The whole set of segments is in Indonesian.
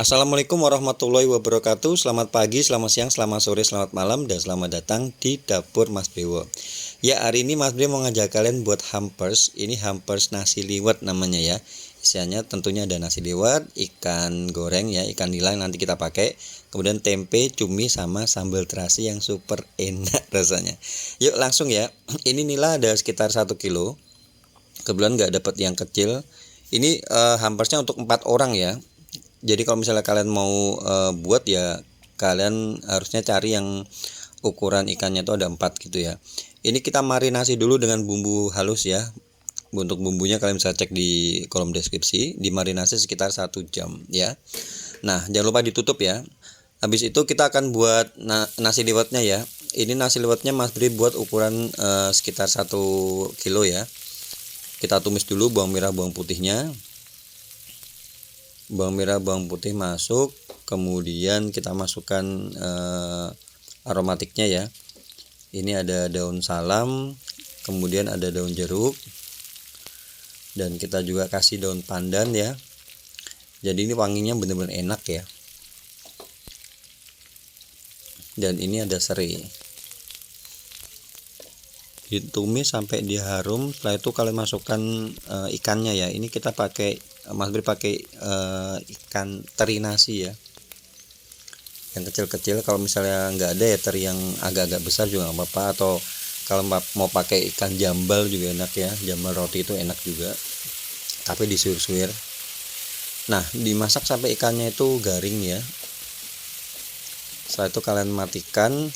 Assalamualaikum warahmatullahi wabarakatuh. Selamat pagi, selamat siang, selamat sore, selamat malam, dan selamat datang di dapur Mas Bewo. Ya, hari ini Mas Bewo mau ngajak kalian buat hampers. Ini hampers nasi liwet namanya ya. Isiannya tentunya ada nasi liwet, ikan goreng ya, ikan nila yang nanti kita pakai, kemudian tempe, cumi, sama sambal terasi yang super enak rasanya. Yuk langsung ya. Ini nila ada sekitar 1 kilo. Kebetulan nggak dapat yang kecil. Ini hampersnya untuk 4 orang ya. Jadi kalau misalnya kalian mau buat ya, kalian harusnya cari yang ukuran ikannya itu ada 4 gitu ya. Ini kita marinasi dulu dengan bumbu halus ya. Untuk bumbunya kalian bisa cek di kolom deskripsi. Dimarinasi sekitar 1 jam ya. Nah, jangan lupa ditutup ya. Habis itu kita akan buat nasi liwetnya ya. Ini nasi liwetnya Mas Bri buat ukuran sekitar 1 kilo ya. Kita tumis dulu bawang merah, bawang putihnya. Bawang merah, bawang putih masuk, kemudian kita masukkan aromatiknya ya. Ini ada daun salam, kemudian ada daun jeruk, dan kita juga kasih daun pandan ya. Jadi ini wanginya benar-benar enak ya. Dan ini ada serai. Ditumis sampai dia harum. Setelah itu kalian masukkan ikannya ya. Ini kita pakai, Mas Bri pakai ikan teri nasi ya, yang kecil-kecil. Kalau misalnya nggak ada ya teri yang agak-agak besar juga nggak apa-apa, atau kalau mau pakai ikan jambal juga enak ya. Jambal roti itu enak juga, tapi disuir-suir. Nah, dimasak sampai ikannya itu garing ya. Setelah itu kalian matikan.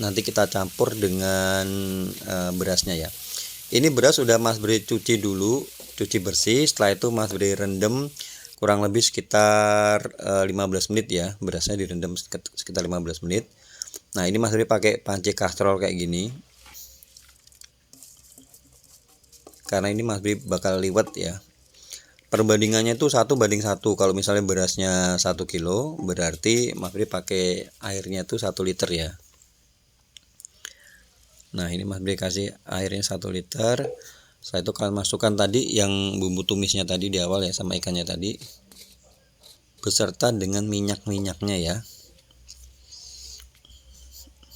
Nanti kita campur dengan berasnya ya. Ini beras sudah Mas Bri cuci dulu, cuci bersih. Setelah itu Mas Bri rendam kurang lebih sekitar 15 menit ya. Berasnya direndam sekitar 15 menit. Nah, ini Mas Bri pakai panci kastrol kayak gini, karena ini Mas Bri bakal liwet ya. Perbandingannya itu 1:1. Kalau misalnya berasnya 1 kilo, berarti Mas Bri pakai airnya itu 1 liter ya. Nah, ini Mas Bri kasih airnya 1 liter. Setelah itu kalian masukkan tadi yang bumbu tumisnya tadi di awal ya, sama ikannya tadi, beserta dengan minyak-minyaknya ya.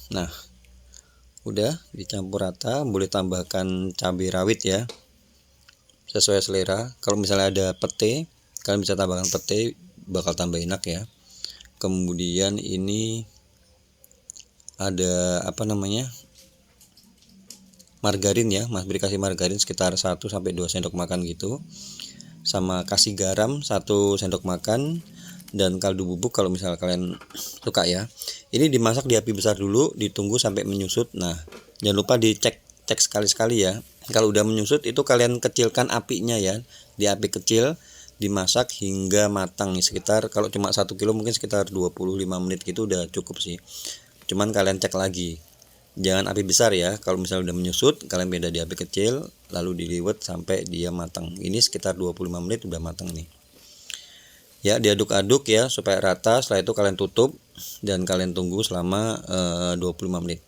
Nah, udah dicampur rata. Boleh tambahkan cabai rawit ya, sesuai selera. Kalau misalnya ada pete, kalian bisa tambahkan pete, bakal tambah enak ya. Kemudian ini ada margarin ya. Mas Bri kasih margarin sekitar 1-2 sendok makan gitu, sama kasih garam 1 sendok makan, dan kaldu bubuk kalau misalnya kalian suka ya. Ini dimasak di api besar dulu, ditunggu sampai menyusut. Nah, jangan lupa dicek sekali-sekali ya. Kalau udah menyusut itu kalian kecilkan apinya ya, di api kecil dimasak hingga matang nih. Sekitar kalau cuma 1 kilo mungkin sekitar 25 menit gitu udah cukup sih. Cuman kalian cek lagi, jangan api besar ya. Kalau misalnya udah menyusut, kalian beda di api kecil, lalu diliwet sampai dia matang. Ini sekitar 25 menit udah matang nih. Ya, diaduk-aduk ya supaya rata. Setelah itu kalian tutup dan kalian tunggu selama 25 menit.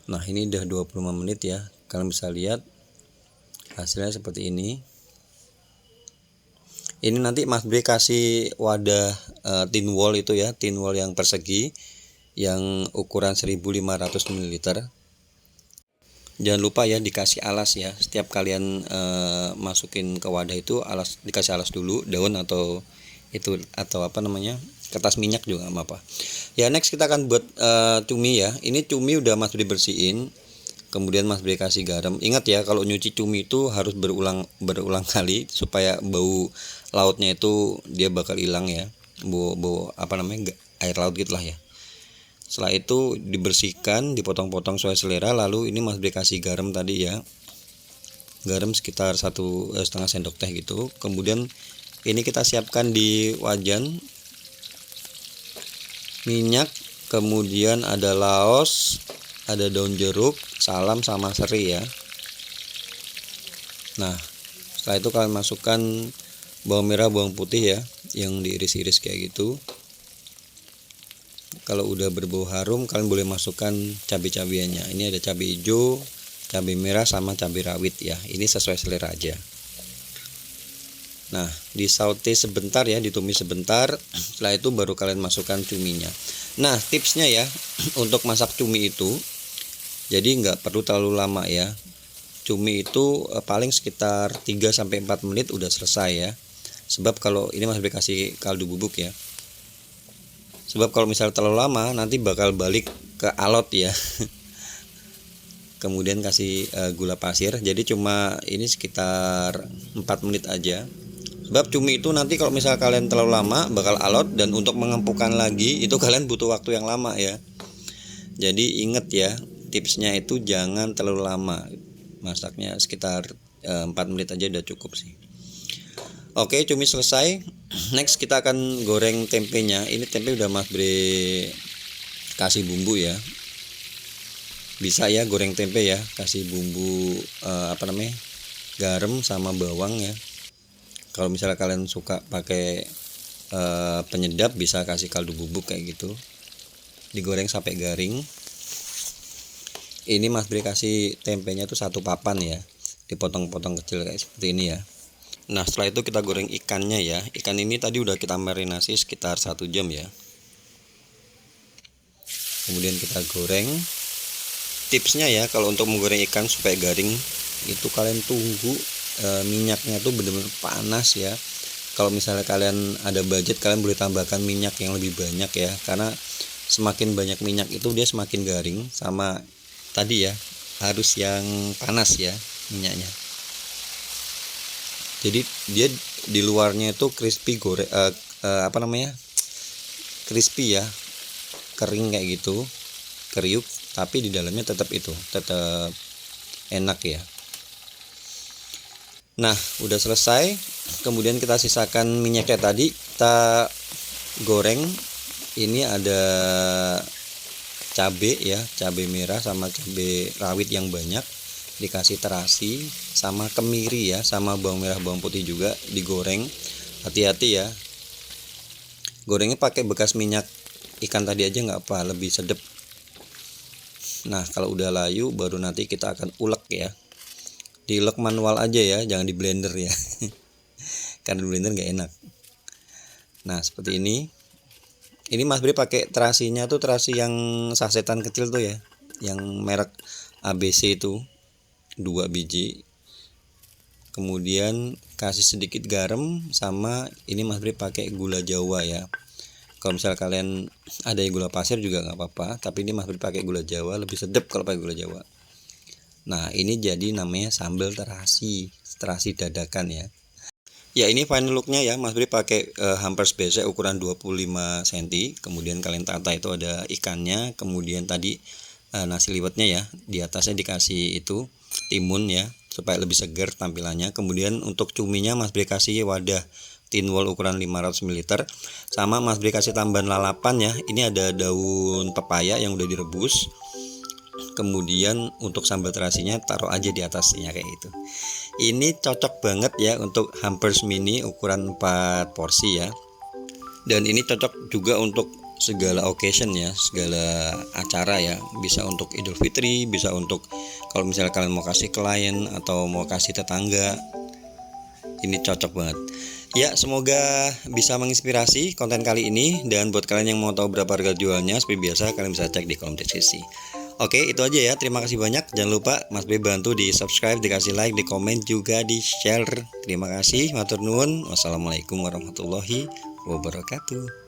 Nah, ini udah 25 menit ya. Kalian bisa lihat hasilnya seperti ini. Ini nanti Mas Bri kasih wadah tin wall itu ya, tin wall yang persegi yang ukuran 1500 ml. Jangan lupa ya dikasih alas ya. Setiap kalian masukin ke wadah itu dikasih alas dulu, daun atau kertas minyak juga nggak apa-apa. Ya, next kita akan buat cumi ya. Ini cumi udah Mas Bri bersihin. Kemudian Mas Bri kasih garam. Ingat ya, kalau nyuci cumi itu harus berulang kali supaya bau lautnya itu dia bakal hilang ya. Bau air laut gitulah ya. Setelah itu dibersihkan, dipotong-potong sesuai selera. Lalu ini Mas Bri kasih garam tadi ya. Garam sekitar 1,5 sendok teh gitu. Kemudian ini kita siapkan di wajan minyak, kemudian ada laos, ada daun jeruk, salam, sama serai ya. Nah, setelah itu kalian masukkan bawang merah, bawang putih ya, yang diiris-iris kayak gitu. Kalau udah berbau harum, kalian boleh masukkan cabai-cabiannya. Ini ada cabai hijau, cabai merah sama cabai rawit ya. Ini sesuai selera aja. Nah, disaute sebentar ya, ditumis sebentar. Setelah itu baru kalian masukkan cuminya. Nah, tipsnya ya untuk masak cumi itu, jadi nggak perlu terlalu lama ya. Cumi itu paling sekitar 3-4 menit udah selesai ya. Sebab kalau ini Mas Bri kasih kaldu bubuk ya. Sebab kalau misalnya terlalu lama nanti bakal balik ke alot ya. Kemudian kasih gula pasir. Jadi cuma ini sekitar 4 menit aja. Sebab cumi itu nanti kalau misalnya kalian terlalu lama bakal alot, dan untuk mengempukkan lagi itu kalian butuh waktu yang lama ya. Jadi inget ya, tipsnya itu jangan terlalu lama. Masaknya sekitar 4 menit aja udah cukup sih. Oke, cumi selesai. Next kita akan goreng tempenya. Ini tempe udah Mas Bri kasih bumbu ya. Bisa ya goreng tempe ya, kasih bumbu garam sama bawang ya. Kalau misalnya kalian suka pakai penyedap bisa kasih kaldu bubuk kayak gitu. Digoreng sampai garing. Ini Mas Bri kasih tempenya tuh 1 papan ya, dipotong-potong kecil kayak seperti ini ya. Nah, setelah itu kita goreng ikannya ya. Ikan ini tadi udah kita marinasi sekitar 1 jam ya. Kemudian kita goreng. Tipsnya ya, kalau untuk menggoreng ikan supaya garing itu kalian tunggu minyaknya tuh benar-benar panas ya. Kalau misalnya kalian ada budget, kalian boleh tambahkan minyak yang lebih banyak ya, karena semakin banyak minyak itu dia semakin garing. Sama tadi ya, harus yang panas ya minyaknya. Jadi dia di luarnya itu crispy crispy ya, kering kayak gitu, kriuk, tapi di dalamnya tetap enak ya. Nah, udah selesai. Kemudian kita sisakan minyaknya tadi, kita goreng. Ini ada cabai ya, cabai merah sama cabai rawit yang banyak, dikasih terasi sama kemiri ya, sama bawang merah bawang putih juga digoreng. Hati-hati ya, gorengnya pakai bekas minyak ikan tadi aja nggak apa, lebih sedap. Nah, kalau udah layu baru nanti kita akan ulek ya. Diulek manual aja ya, jangan di blender ya. Karena di blender nggak enak. Nah, seperti ini. Ini Mas Bri pakai terasinya tuh terasi yang sasetan kecil tuh ya, yang merek ABC itu 2 biji. Kemudian kasih sedikit garam, sama ini Mas Bri pakai gula Jawa ya. Kalau misalnya kalian ada yang gula pasir juga nggak apa-apa, tapi ini Mas Bri pakai gula Jawa, lebih sedap kalau pakai gula Jawa. Nah, ini jadi namanya sambal terasi dadakan ya. Ya, ini final looknya ya. Mas Bri pakai hampers besek ukuran 25 cm. Kemudian kalian tata itu ada ikannya. Kemudian tadi nasi liwetnya ya. Di atasnya dikasih itu timun ya, supaya lebih segar tampilannya. Kemudian untuk cuminya Mas Bri kasih wadah tin wall ukuran 500 ml. Sama Mas Bri kasih tambahan lalapan ya. Ini ada daun pepaya yang udah direbus. Kemudian untuk sambal terasinya taruh aja di atasnya kayak gitu. Ini cocok banget ya untuk hampers mini ukuran 4 porsi ya. Dan ini cocok juga untuk segala occasion ya, segala acara ya. Bisa untuk Idul Fitri, bisa untuk kalau misalnya kalian mau kasih klien atau mau kasih tetangga. Ini cocok banget. Ya, semoga bisa menginspirasi konten kali ini. Dan buat kalian yang mau tahu berapa harga jualnya, seperti biasa kalian bisa cek di kolom deskripsi. Oke, itu aja ya. Terima kasih banyak. Jangan lupa Mas Bri bantu di subscribe, dikasih like, di komen, juga di share. Terima kasih. Matur nuwun. Wassalamualaikum warahmatullahi wabarakatuh.